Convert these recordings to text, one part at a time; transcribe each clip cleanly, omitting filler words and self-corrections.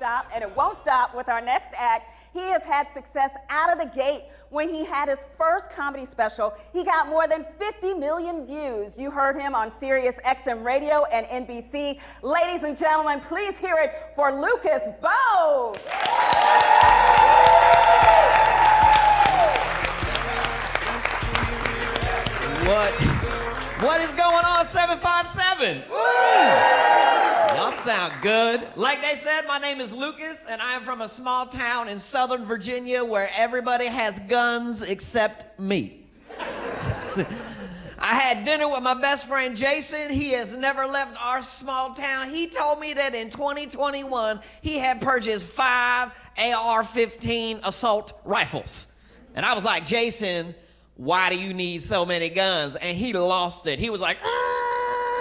stop, and it won't stop with our next act. He has had success out of the gate. When he had his first comedy special, he got more than 50 million views. You heard him on Sirius XM Radio and NBC. Ladies and gentlemen, please hear it for Lucas Bohn. What is going on, 757? Woo! Y'all sound good. Like they said, my name is Lucas, and I am from a small town in Southern Virginia where everybody has guns except me. I had dinner with my best friend Jason. He has never left our small town. He told me that in 2021, he had purchased 5 AR-15 assault rifles. And I was like, Jason, why do you need so many guns? And he lost it. He was like,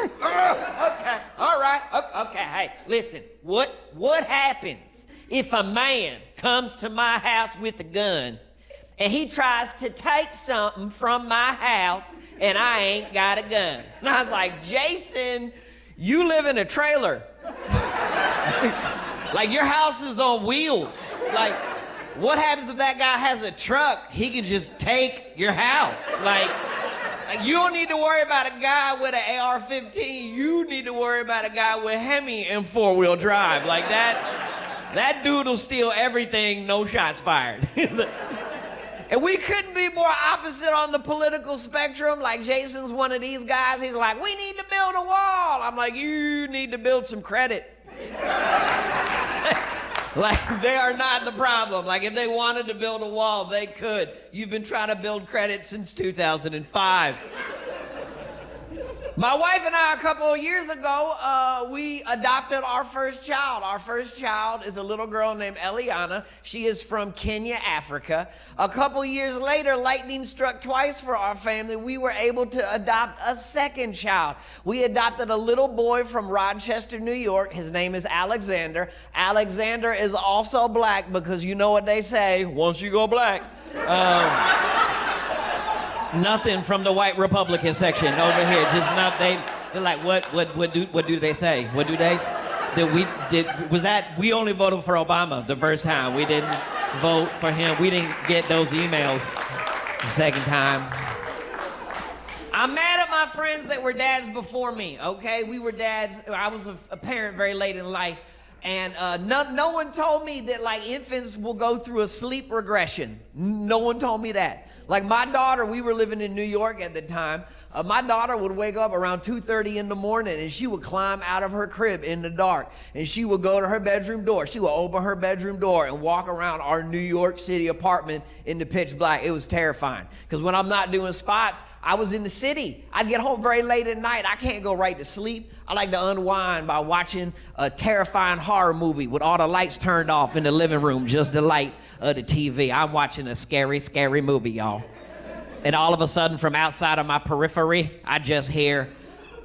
okay, all right, okay, hey, listen, what happens if a man comes to my house with a gun and he tries to take something from my house and I ain't got a gun? And I was like, Jason, you live in a trailer. Like, your house is on wheels. Like, what happens if that guy has a truck? He can just take your house. Like, you don't need to worry about a guy with an AR-15. You need to worry about a guy with Hemi and 4-wheel drive. Like, that dude will steal everything, no shots fired. And we couldn't be more opposite on the political spectrum. Like, Jason's one of these guys. He's like, we need to build a wall. I'm like, you need to build some credit. Like, they are not the problem. Like, if they wanted to build a wall, they could. You've been trying to build credit since 2005. My wife and I, a couple of years ago, we adopted our first child. Our first child is a little girl named Eliana. She is from Kenya, Africa. A couple years later, lightning struck twice for our family. We were able to adopt a second child. We adopted a little boy from Rochester, New York. His name is Alexander. Alexander is also black because you know what they say, once you go black. Nothing from the white Republican section over here. Just not they're like, what do they say? What do they? We only voted for Obama the first time. We didn't vote for him. We didn't get those emails the second time. I'm mad at my friends that were dads before me. Okay, we were dads. I was a parent very late in life. And no one told me that, like, infants will go through a sleep regression. No one told me that. Like, my daughter, we were living in New York at the time. My daughter would wake up around 2:30 in the morning and she would climb out of her crib in the dark and she would go to her bedroom door. She would open her bedroom door and walk around our New York City apartment in the pitch black. It was terrifying. Because when I'm not doing spots, I was in the city. I'd get home very late at night. I can't go right to sleep. I like to unwind by watching a terrifying horror movie with all the lights turned off in the living room, just the lights of the TV. I'm watching a scary, scary movie, y'all. And all of a sudden, from outside of my periphery, I just hear,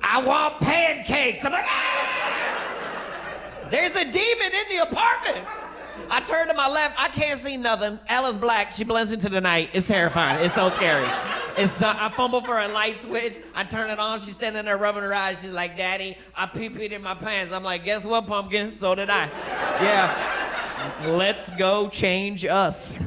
I want pancakes. I'm like, ah! There's a demon in the apartment. I turn to my left, I can't see nothing. Ella's black, she blends into the night. It's terrifying, it's so scary. I fumble for a light switch, I turn it on, she's standing there rubbing her eyes. She's like, Daddy, I pee-peed in my pants. I'm like, guess what, pumpkin? So did I. Yeah, let's go change us.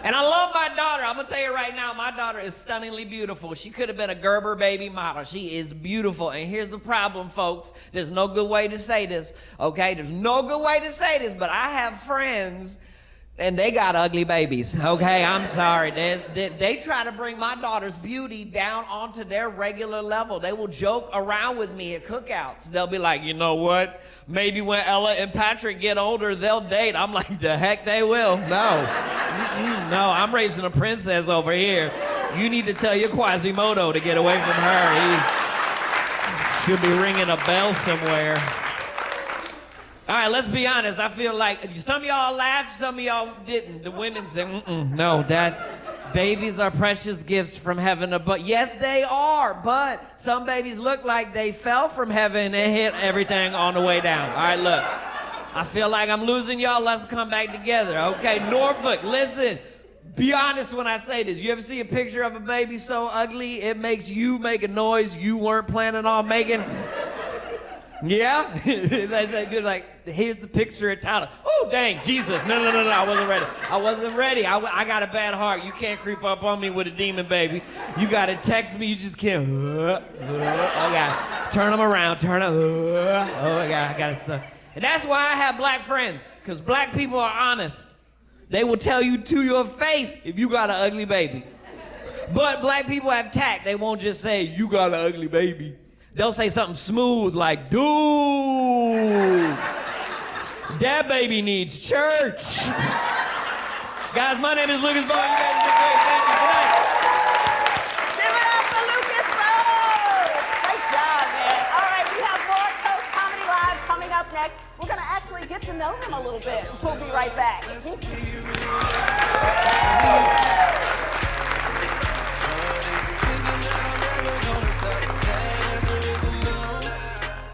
And I love my daughter. I'm gonna tell you right now, my daughter is stunningly beautiful. She could have been a Gerber baby model. She is beautiful. And here's the problem, folks. There's no good way to say this, okay? There's no good way to say this, but I have friends and they got ugly babies, okay? I'm sorry. They try to bring my daughter's beauty down onto their regular level. They will joke around with me at cookouts. They'll be like, you know what? Maybe when Ella and Patrick get older, they'll date. I'm like, the heck they will. No. No, I'm raising a princess over here. You need to tell your Quasimodo to get away from her. He should be ringing a bell somewhere. All right, let's be honest. I feel like some of y'all laughed, some of y'all didn't. The women say, no, that babies are precious gifts from heaven above. Yes, they are, but some babies look like they fell from heaven and hit everything on the way down. All right, look. I feel like I'm losing y'all. Let's come back together, okay? Norfolk, listen. Be honest when I say this. You ever see a picture of a baby so ugly it makes you make a noise you weren't planning on making? Yeah? You're like, here's the picture of Tyler. Oh, dang, Jesus. No, I wasn't ready. I got a bad heart. You can't creep up on me with a demon, baby. You got to text me. You just can't. Oh, God. Turn them around. Oh, my God. I got to stuff. And that's why I have black friends, because black people are honest. They will tell you to your face if you got an ugly baby. But black people have tact. They won't just say, you got an ugly baby. They'll say something smooth like, dude, that baby needs church. Guys, my name is Lucas Bohn. You guys have been great. Thank you. Good night. Give it up for Lucas Bohn. Great job, man. All right, we have more Coast Comedy Live coming up next. We're going to actually get to know him a little bit. We'll be right back.